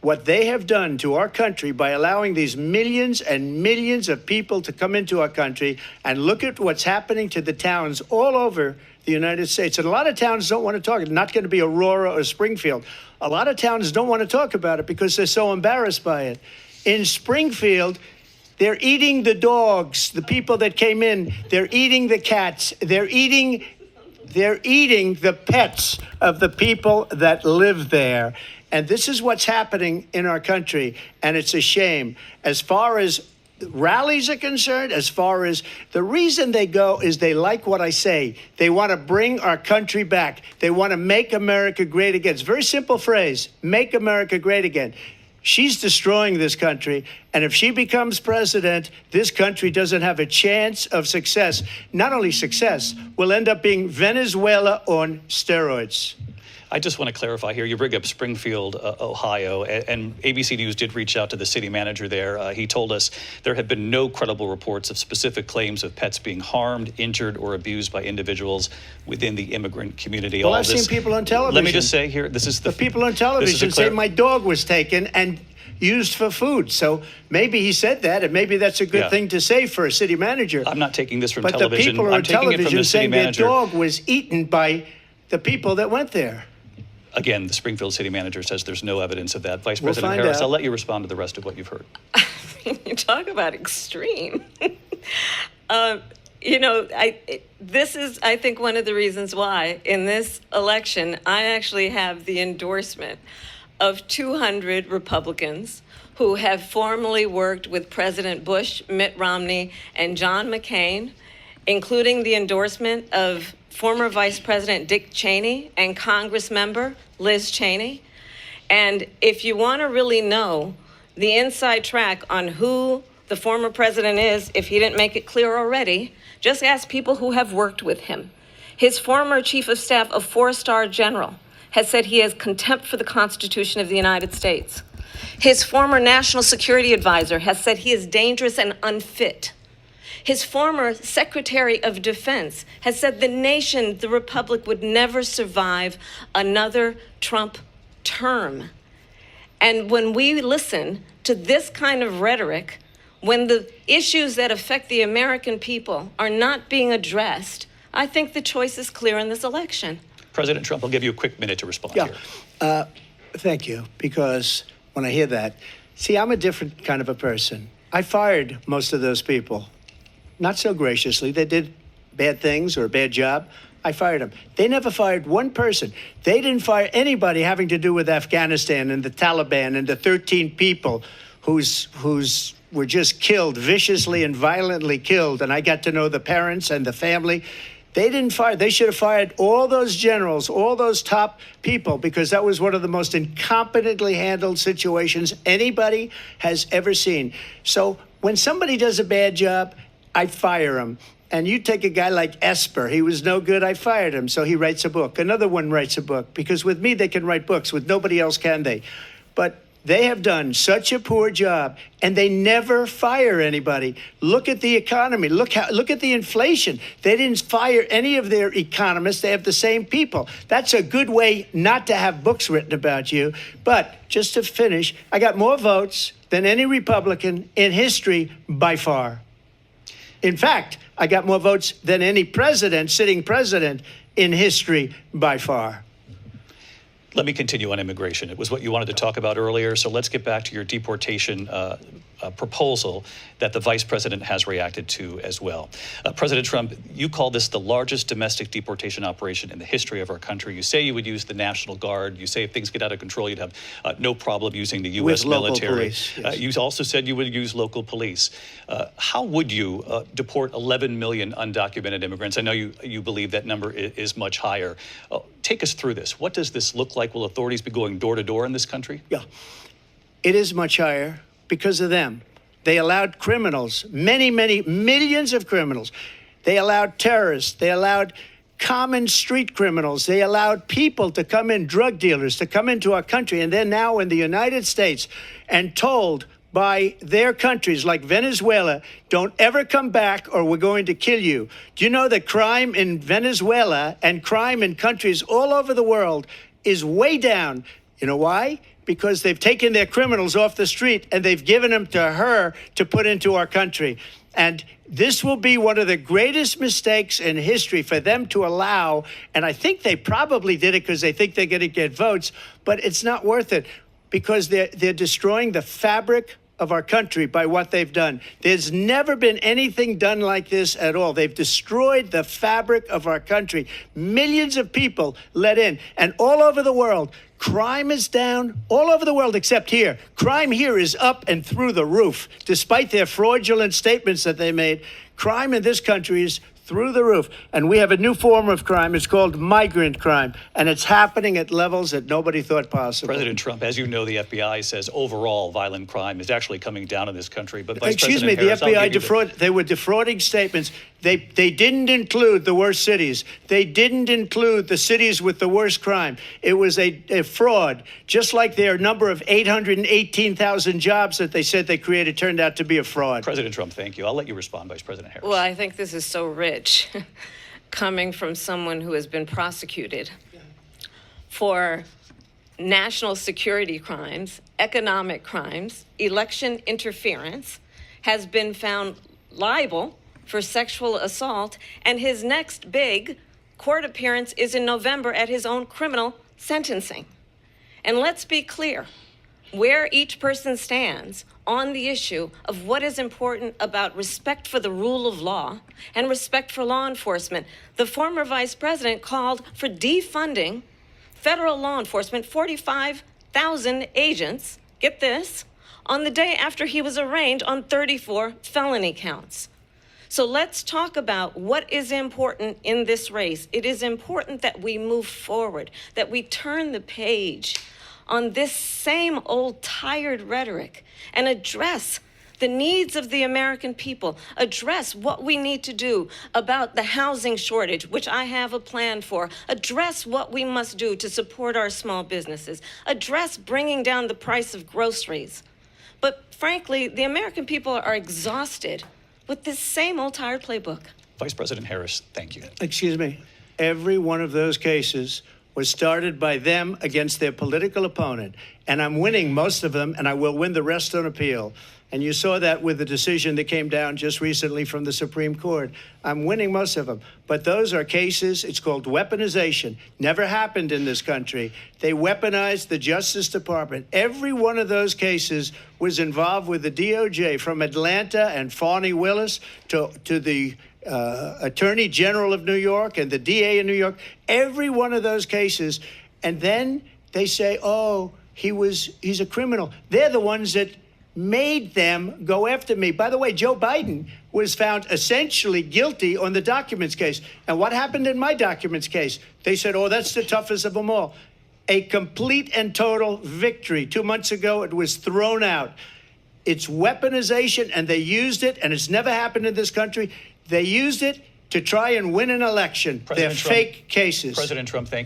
what they have done to our country by allowing these millions and millions of people to come into our country, and look at what's happening to the towns all over the United States. And a lot of towns don't want to talk. It's not going to be Aurora or Springfield. A lot of towns don't want to talk about it because they're so embarrassed by it. In Springfield, they're eating the dogs, the people that came in. They're eating the cats. They're eating the pets of the people that live there. And this is what's happening in our country, and it's a shame. As far as rallies are concerned, as far as the reason they go is they like what I say. They want to bring our country back. They want to make America great again. It's a very simple phrase, make America great again. She's destroying this country, and if she becomes president, this country doesn't have a chance of success. Not only success, we'll end up being Venezuela on steroids. I just want to clarify here. You bring up Springfield, Ohio, and ABC News did reach out to the city manager there. He told us there have been no credible reports of specific claims of pets being harmed, injured, or abused by individuals within the immigrant community. Well, I've seen people on television. Let me just say here, this is the people on television say my dog was taken and used for food. So maybe he said that, and maybe that's a good thing to say for a city manager. I'm not taking this from but television. The people I'm on taking it from television the city saying their manager. dog was eaten by the people that went there. Again, the Springfield city manager says there's no evidence of that. Vice We'll President Harris, I'll let you respond to the rest of what you've heard. You talk about extreme. This is, I think, one of the reasons why in this election, I actually have the endorsement of 200 Republicans who have formerly worked with President Bush, Mitt Romney, and John McCain, including the endorsement of former Vice President Dick Cheney and Congress member Liz Cheney. And if you want to really know the inside track on who the former president is, if he didn't make it clear already, just ask people who have worked with him. His former chief of staff, a four-star general, has said he has contempt for the Constitution of the United States. His former national security advisor has said he is dangerous and unfit. His former Secretary of Defense has said the nation, the republic, would never survive another Trump term. And when we listen to this kind of rhetoric, when the issues that affect the American people are not being addressed, I think the choice is clear in this election. President Trump, I'll give you a quick minute to respond here. Thank you, because when I hear that, see, I'm a different kind of a person. I fired most of those people. Not so graciously. They did bad things or a bad job. I fired them. They never fired one person. They didn't fire anybody having to do with Afghanistan and the Taliban and the 13 people who's were just killed, viciously and violently killed. And I got to know the parents and the family. They didn't fire. They should have fired all those generals, all those top people, because that was one of the most incompetently handled situations anybody has ever seen. So when somebody does a bad job, I fire him. And you take a guy like Esper. He was no good. I fired him. So he writes a book. Another one writes a book. Because with me, they can write books. With nobody else can they. But they have done such a poor job. And they never fire anybody. Look at the economy. Look at the inflation. They didn't fire any of their economists. They have the same people. That's a good way not to have books written about you. But just to finish, I got more votes than any Republican in history by far. In fact, I got more votes than any president, sitting president, in history by far. Let me continue on immigration. It was what you wanted to talk about earlier, so let's get back to your deportation proposal that the vice president has reacted to as well. President Trump, you call this the largest domestic deportation operation in the history of our country. You say you would use the National Guard. You say if things get out of control, you'd have no problem using the U.S. military. Police, yes. You also said you would use local police. How would you deport 11 million undocumented immigrants? I know you believe that number is much higher. Take us through this. What does this look like? Will authorities be going door to door in this country? Yeah, it is much higher because of them. They allowed criminals, many, many millions of criminals. They allowed terrorists. They allowed common street criminals. They allowed people to come in, drug dealers, to come into our country. And they're now in the United States and told by their countries like Venezuela, don't ever come back or we're going to kill you. Do you know that crime in Venezuela and crime in countries all over the world is way down? You know why? because they've taken their criminals off the street and they've given them to her to put into our country. And this will be one of the greatest mistakes in history for them to allow. And I think they probably did it because they think they're going to get votes, but it's not worth it because they're destroying the fabric of our country by what they've done. There's never been anything done like this at all. They've destroyed the fabric of our country. Millions of people let in, and all over the world, crime is down all over the world except here. Crime here is up and through the roof. Despite their fraudulent statements that they made, crime in this country is through the roof. And we have a new form of crime. It's called migrant crime. And it's happening at levels that nobody thought possible. President Trump, as you know, the FBI says overall violent crime is actually coming down in this country. But Vice Excuse me, President the Harris, FBI they were defrauding statements. They didn't include the worst cities. They didn't include the cities with the worst crime. It was a fraud, just like their number of 818,000 jobs that they said they created turned out to be a fraud. President Trump, thank you. I'll let you respond, Vice President Harris. Well, I think this is so rich coming from someone who has been prosecuted for national security crimes, economic crimes, election interference, has been found liable for sexual assault, and his next big court appearance is in November at his own criminal sentencing. And let's be clear where each person stands on the issue of what is important about respect for the rule of law and respect for law enforcement. The former vice president called for defunding federal law enforcement, 45,000 agents, get this, on the day after he was arraigned on 34 felony counts. So let's talk about what is important in this race. It is important that we move forward, that we turn the page on this same old tired rhetoric and address the needs of the American people, address what we need to do about the housing shortage, which I have a plan for, address what we must do to support our small businesses, address bringing down the price of groceries. But frankly, the American people are exhausted with this same old tired playbook. Vice President Harris, thank you. Excuse me. Every one of those cases was started by them against their political opponent. And I'm winning most of them, and I will win the rest on appeal. And you saw that with the decision that came down just recently from the Supreme Court. I'm winning most of them. But those are cases, it's called weaponization. Never happened in this country. They weaponized the Justice Department. Every one of those cases was involved with the DOJ, from Atlanta and Fani Willis to the Attorney General of New York and the DA in New York. Every one of those cases. And then they say, oh, he's a criminal. They're the ones that made them go after me. By the way, Joe Biden was found essentially guilty on the documents case. And what happened in my documents case? They said, oh, that's the toughest of them all. A complete and total victory. 2 months ago, it was thrown out. It's weaponization, and they used it, and it's never happened in this country. They used it to try and win an election. They're fake cases. President Trump, thank you.